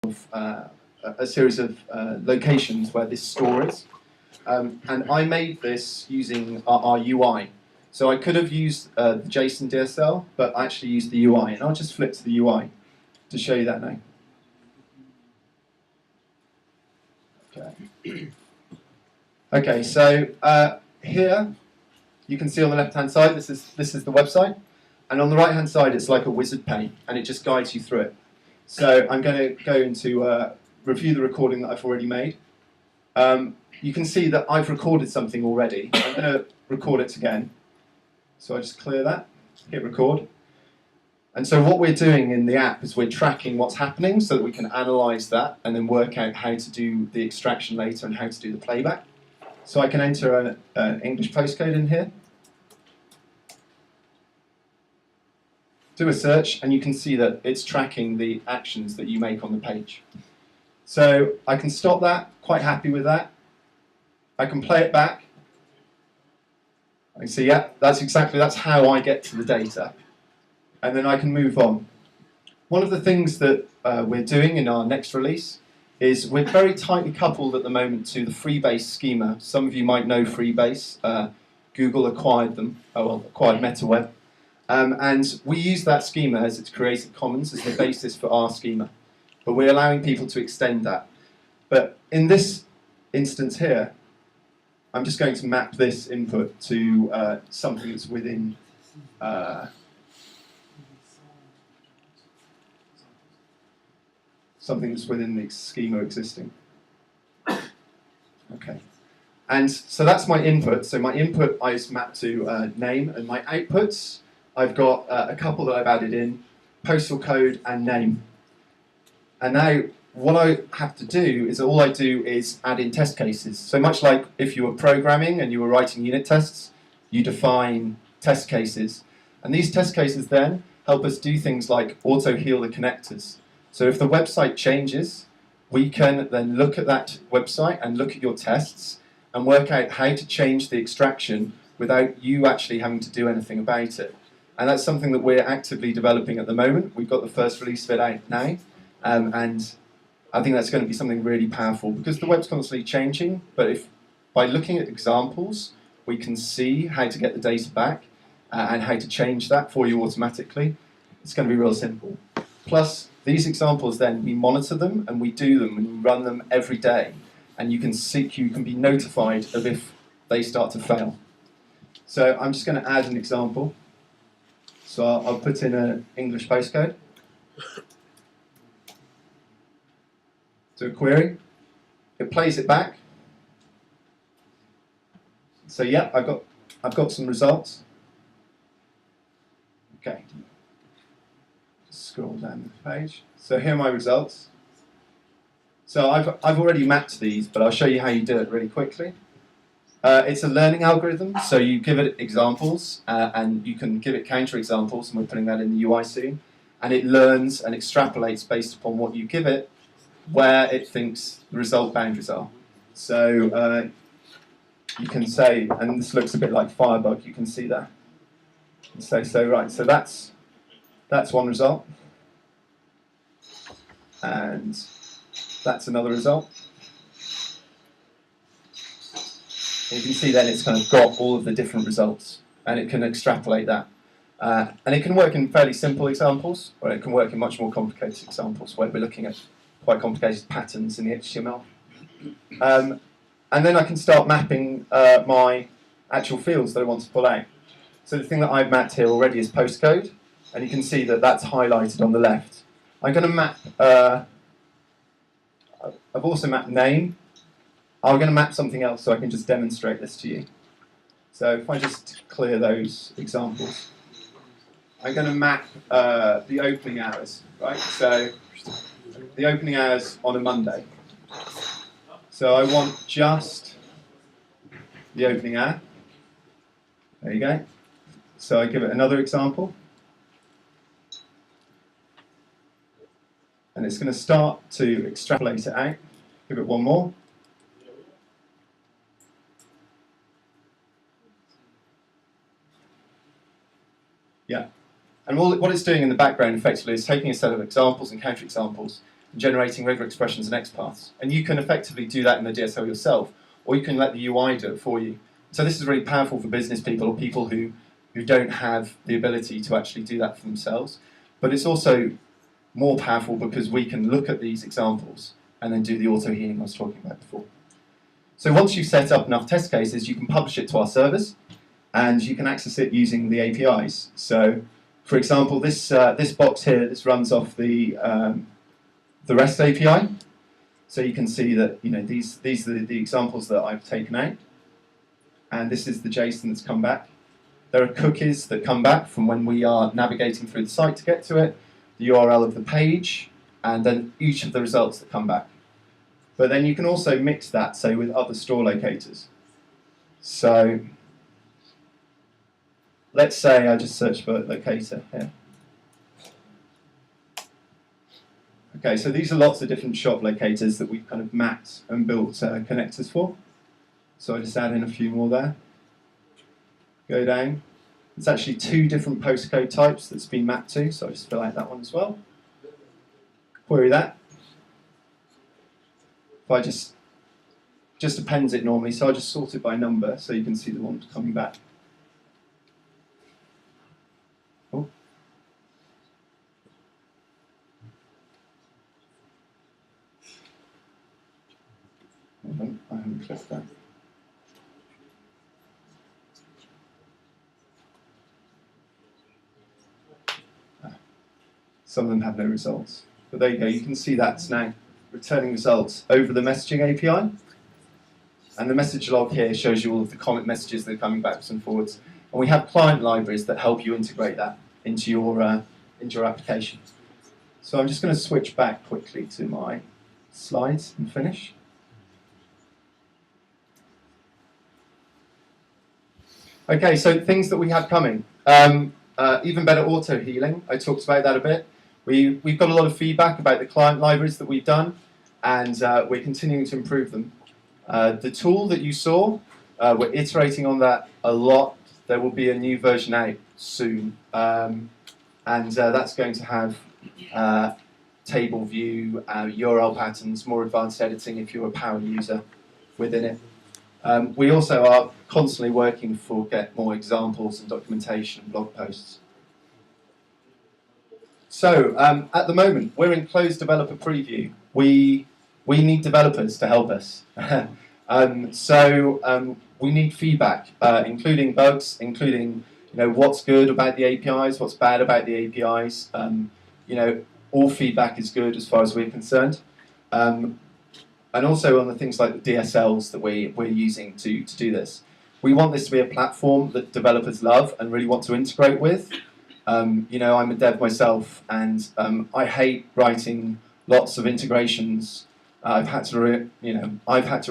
a series of locations where this store is. And I made this using our UI. So I could have used the JSON DSL, but I actually used the UI. And I'll just flip to the UI to show you that now. Okay. Okay, so here you can see on the left-hand side, this is the website. And on the right-hand side, it's like a wizard pane, and it just guides you through it. So I'm going to go into review the recording that I've already made. You can see that I've recorded something already. I'm going to record it again. So I just clear that, hit record. And so what we're doing in the app is we're tracking what's happening so that we can analyze that and then work out how to do the extraction later and how to do the playback. So I can enter an English postcode in here, do a search, and you can see that it's tracking the actions that you make on the page. So I can stop that, quite happy with that. I can play it back. I can see, yeah, that's how I get to the data. And then I can move on. One of the things that we're doing in our next release is we're very tightly coupled at the moment to the Freebase schema. Some of you might know Freebase. Google acquired them, acquired MetaWeb. And we use that schema as it's Creative Commons as the basis for our schema. But we're allowing people to extend that. But in this instance here, I'm just going to map this input to something that's within the schema existing. Okay. And so that's my input. So my input is mapped to name, and my outputs, I've got a couple that I've added in, postal code and name. And now what I have to do is all I do is add in test cases. So much like if you were programming and you were writing unit tests, you define test cases. And these test cases then help us do things like auto-heal the connectors. So if the website changes, we can then look at that website and look at your tests and work out how to change the extraction without you actually having to do anything about it. And that's something that we're actively developing at the moment. We've got the first release of it out now. And I think that's going to be something really powerful because the web's constantly changing, but if by looking at examples, we can see how to get the data back and how to change that for you automatically, it's going to be real simple. Plus, these examples then, we monitor them and we do them and we run them every day. And you can be notified of if they start to fail. So I'm just going to add an example. So I'll put in an English postcode. To a query, it plays it back. So yeah, I've got some results. Okay, just scroll down the page. So here are my results. So I've already mapped these, but I'll show you how you do it really quickly. It's a learning algorithm, so you give it examples, and you can give it counterexamples, and we're putting that in the UI soon. And it learns and extrapolates based upon what you give it, where it thinks the result boundaries are. So you can say, and this looks a bit like Firebug, you can see that. You say, so right, so that's one result. And that's another result. And you can see then it's kind of got all of the different results, and it can extrapolate that. And it can work in fairly simple examples, or it can work in much more complicated examples where we're looking at quite complicated patterns in the HTML. And then I can start mapping my actual fields that I want to pull out. So the thing that I've mapped here already is postcode, and you can see that that's highlighted on the left. I'm going to map, I've also mapped name. I'm going to map something else so I can just demonstrate this to you. So if I just clear those examples, I'm going to map the opening hours, right? So the opening hours on a Monday. So I want just the opening hour. There you go. So I give it another example. And it's going to start to extrapolate it out. Give it one more. Yeah. And what it's doing in the background effectively is taking a set of examples and counterexamples generating regular expressions and XPaths. And you can effectively do that in the DSL yourself, or you can let the UI do it for you. So this is really powerful for business people or people who don't have the ability to actually do that for themselves. But it's also more powerful because we can look at these examples and then do the auto-healing I was talking about before. So once you've set up enough test cases, you can publish it to our servers, and you can access it using the APIs. So, for example, this box here, this runs off the REST API. So you can see that these are the examples that I've taken out, and this is the JSON that's come back. There are cookies that come back from when we are navigating through the site to get to it, the URL of the page, and then each of the results that come back. But then you can also mix that, say, with other store locators. So let's say I just search for locator here. Okay, so these are lots of different shop locators that we've kind of mapped and built connectors for. So I just add in a few more there. Go down. It's actually 2 different postcode types that's been mapped to, so I just fill out that one as well. Query that. If I just appends it normally, so I'll just sort it by number so you can see the one coming back. Oh. I haven't clicked that. Some of them have no results. But there you go, you can see that's now returning results over the messaging API. And the message log here shows you all of the comment messages that are coming backwards and forwards. And we have client libraries that help you integrate that into your application. So I'm just going to switch back quickly to my slides and finish. Okay, so things that we have coming. Even better auto-healing, I talked about that a bit. We've got a lot of feedback about the client libraries that we've done, and we're continuing to improve them. The tool that you saw, we're iterating on that a lot. There will be a new version out soon, and that's going to have table view, URL patterns, more advanced editing if you're a power user within it. We also are constantly working for get more examples and documentation and blog posts. So at the moment, we're in closed developer preview. We need developers to help us. We need feedback, including bugs, including what's good about the APIs, what's bad about the APIs. All feedback is good as far as we're concerned. And also on the things like the DSLs that we're using to do this. We want this to be a platform that developers love and really want to integrate with. I'm a dev myself, and I hate writing lots of integrations. I've had to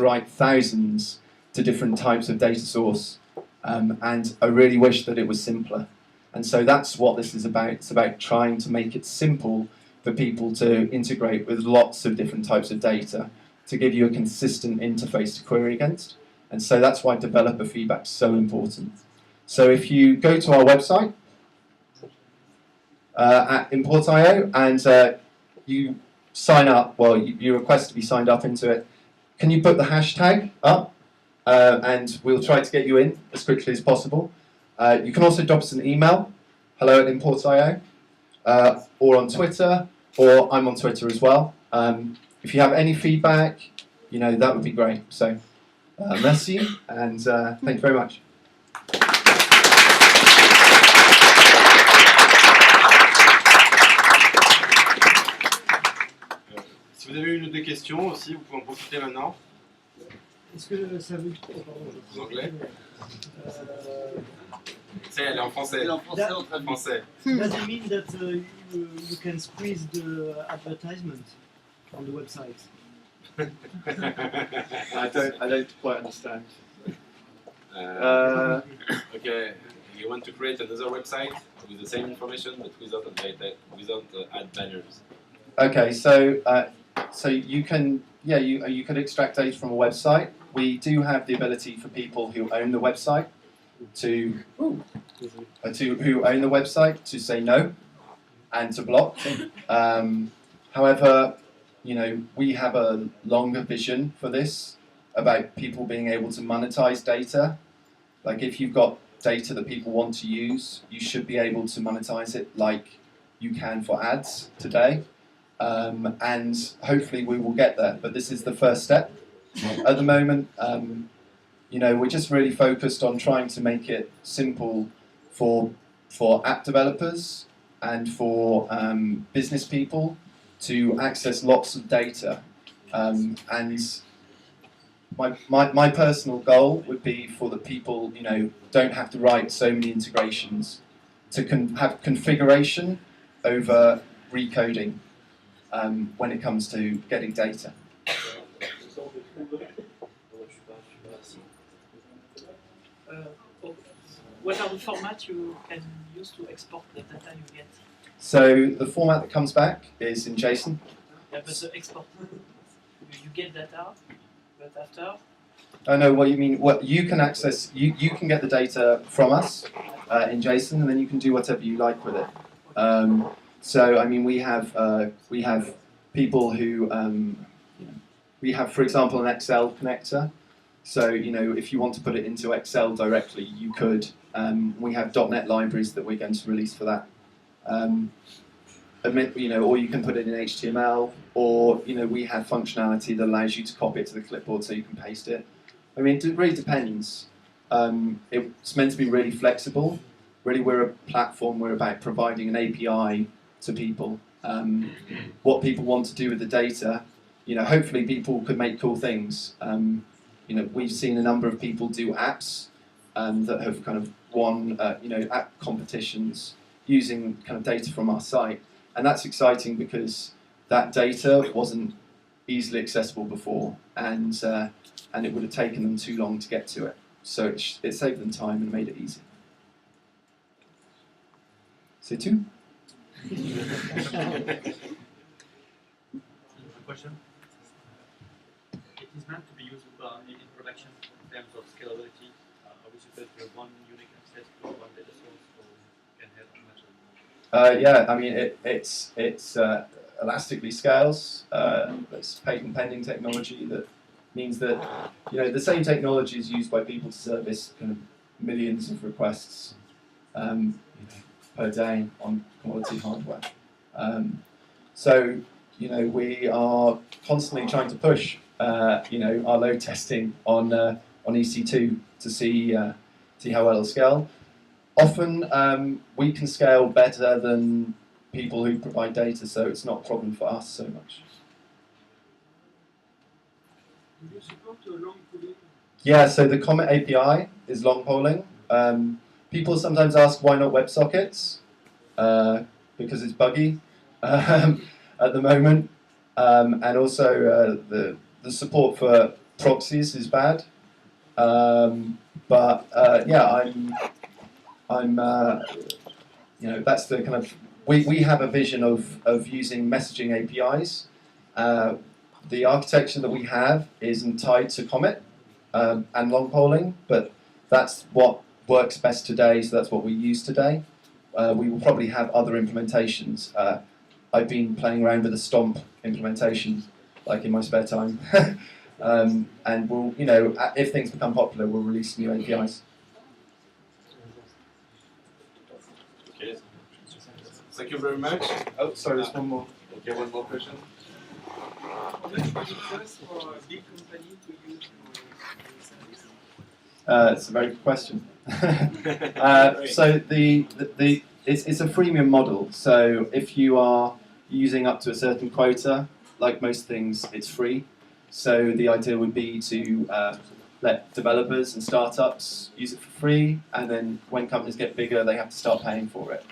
write thousands to different types of data source, and I really wish that it was simpler. And so that's what this is about. It's about trying to make it simple for people to integrate with lots of different types of data to give you a consistent interface to query against. And so that's why developer feedback is so important. So if you go to our website at import.io and you sign up, well, you request to be signed up into it, can you put the hashtag up? And we'll try to get you in as quickly as possible. You can also drop us an email, hello@import.io, or on Twitter, or I'm on Twitter as well. If you have any feedback, that would be great. So, merci, and thank you very much. Si vous avez une ou deux questions aussi, vous pouvez en profiter maintenant. Est-ce que ça veut dire En anglais C'est elle est en français. Elle est en français, en français. Does it mean that you can squeeze the advertisement on the website? I don't quite understand. Okay, you want to create another website with the same information but without add banners. Okay, so you can you can extract data from a website. We do have the ability for people who own the website to say no and to block. However, you know, we have a longer vision for this about people being able to monetize data. Like if you've got data that people want to use, you should be able to monetize it like you can for ads today. And hopefully we will get there, but this is the first step. At the moment, you know, we're just really focused on trying to make it simple for app developers and for business people to access lots of data. And my personal goal would be for the people, you know, don't have to write so many integrations, to have configuration over recoding when it comes to getting data. What are the formats you can use to export the data you get? So the format that comes back is in JSON. Yeah, but the export, you get data, but after? I know what you mean. What you can access, you can get the data from us in JSON, and then you can do whatever you like with it. So I mean, we have people who we have, for example, an Excel connector. So you know, if you want to put it into Excel directly, you could. We have .NET libraries that we're going to release for that. You know, or you can put it in HTML, or you know, we have functionality that allows you to copy it to the clipboard so you can paste it. I mean, it really depends. It's meant to be really flexible. Really, we're a platform. We're about providing an API to people. What people want to do with the data, you know, hopefully people could make cool things. You know, we've seen a number of people do apps that have kind of won, you know, app competitions using kind of data from our site, and that's exciting because that data wasn't easily accessible before, and it would have taken them too long to get to it. So it saved them time and made it easy. C'est tout? Question? It is meant to be used in production in terms of scalability. Are we supposed to have one unique access to one data source, or can have much? Yeah, I mean it's elastically scales. It's patent pending technology that means that you know the same technology is used by people to service kind of millions of requests per day on commodity hardware. So you know we are constantly trying to push you know our load testing on EC2 to see how well it'll scale. Often we can scale better than people who provide data, so it's not a problem for us so much. Do you support long polling? Yeah, so the Comet API is long polling. People sometimes ask why not WebSockets, because it's buggy at the moment, and also the support for proxies is bad. But yeah, I'm you know, that's the kind of, we have a vision of using messaging APIs. The architecture that we have isn't tied to Comet and long polling, but that's what works best today, so that's what we use today. We will probably have other implementations. I've been playing around with a Stomp implementation, like in my spare time. And we'll, you know, if things become popular, we'll release new APIs. Okay. Thank you very much. Oh, sorry, there's one more. Okay, one more question. How much does it cost for a big company to use your service? It's a very good question. So it's a freemium model. So if you are using up to a certain quota, like most things, it's free. So the idea would be to let developers and startups use it for free, and then when companies get bigger, they have to start paying for it.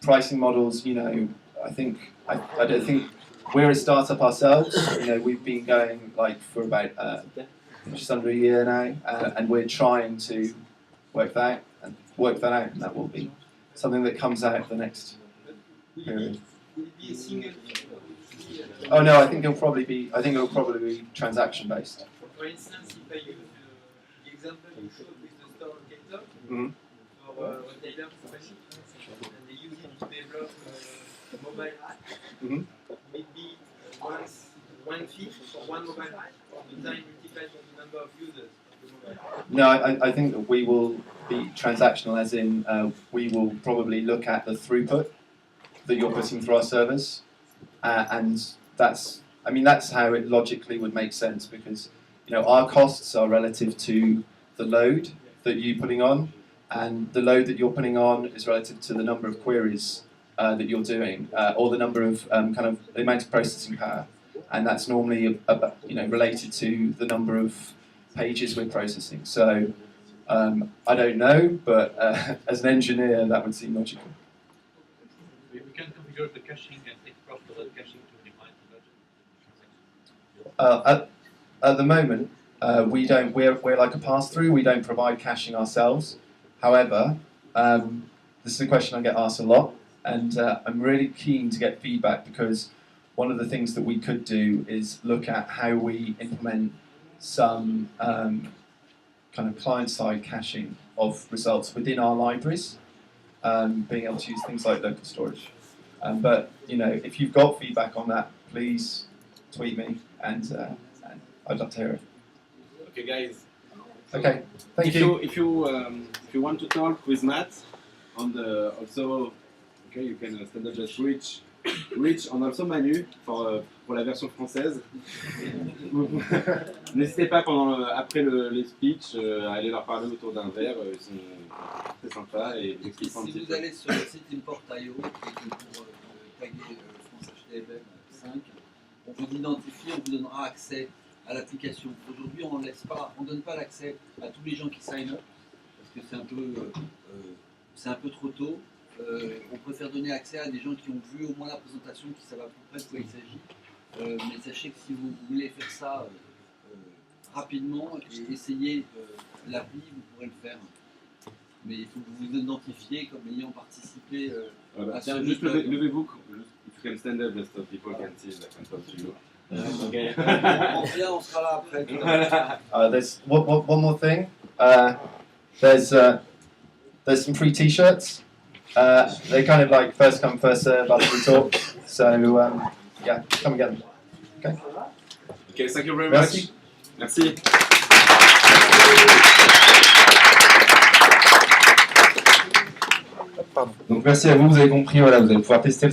Pricing models, you know, I don't think we're a startup ourselves. You know, we've been going like for about just under a year now, and we're trying to work that out, and that will be something that comes out the next period. Will it be a single fee? Oh no, I think it'll probably be transaction based. For instance, if I use the example you showed with the store locator Mm-hmm. for a retailer company, and they use it to develop a mobile app, Mm-hmm. maybe one fee for one mobile app, or the time multiplied by the number of users of the mobile app? No, I think that we will be transactional, as in we will probably look at the throughput that you're putting through our servers, and that's how it logically would make sense, because our costs are relative to the load that you're putting on, and the load that you're putting on is relative to the number of queries that you're doing, or the number of the amount of processing power, and that's normally related to the number of pages we're processing. So I don't know, but as an engineer, that would seem logical. We can configure the caching and take profit of that caching to define the budget. At the moment, we don't. We're like a pass-through. We don't provide caching ourselves. However, this is a question I get asked a lot, and I'm really keen to get feedback, because one of the things that we could do is look at how we implement some kind of client-side caching of results within our libraries, being able to use things like local storage. But if you've got feedback on that, please tweet me, and I'd love to hear it. Okay, guys. Okay, thank If you. If you want to talk with Matt, also, okay, you can stand up, just Rich, and also Manu pour la version française. N'hésitez pas après les speeches à aller leur parler autour d'un verre, ils sont très sympas et ils expliquent un Si petit vous peu. allez sur le site import.io et que pour taguer France HTML5, on vous identifie, on vous donnera accès à l'application. Aujourd'hui, on ne donne pas l'accès à tous les gens qui sign up, parce que c'est un peu trop tôt. On préfère donner accès à des gens qui ont vu au moins la présentation, qui savent à peu près de quoi il s'agit. Mais sachez que si vous voulez faire ça rapidement et essayer l'appli, vous pourrez le faire. Mais il faut que vous vous identifiez comme ayant participé à ce Juste Meetup. levez-vous, if you can stand up, just so people can see that can talk to you. Okay. On sera là après. Tout à l'heure. There's one more thing. There's some free T-shirts. They're kind of like first come, first serve after we talk. So yeah, come and get them. Okay. Okay, thank you very Merci. much. Merci. Donc merci à vous, vous avez compris, voilà, vous allez pouvoir tester le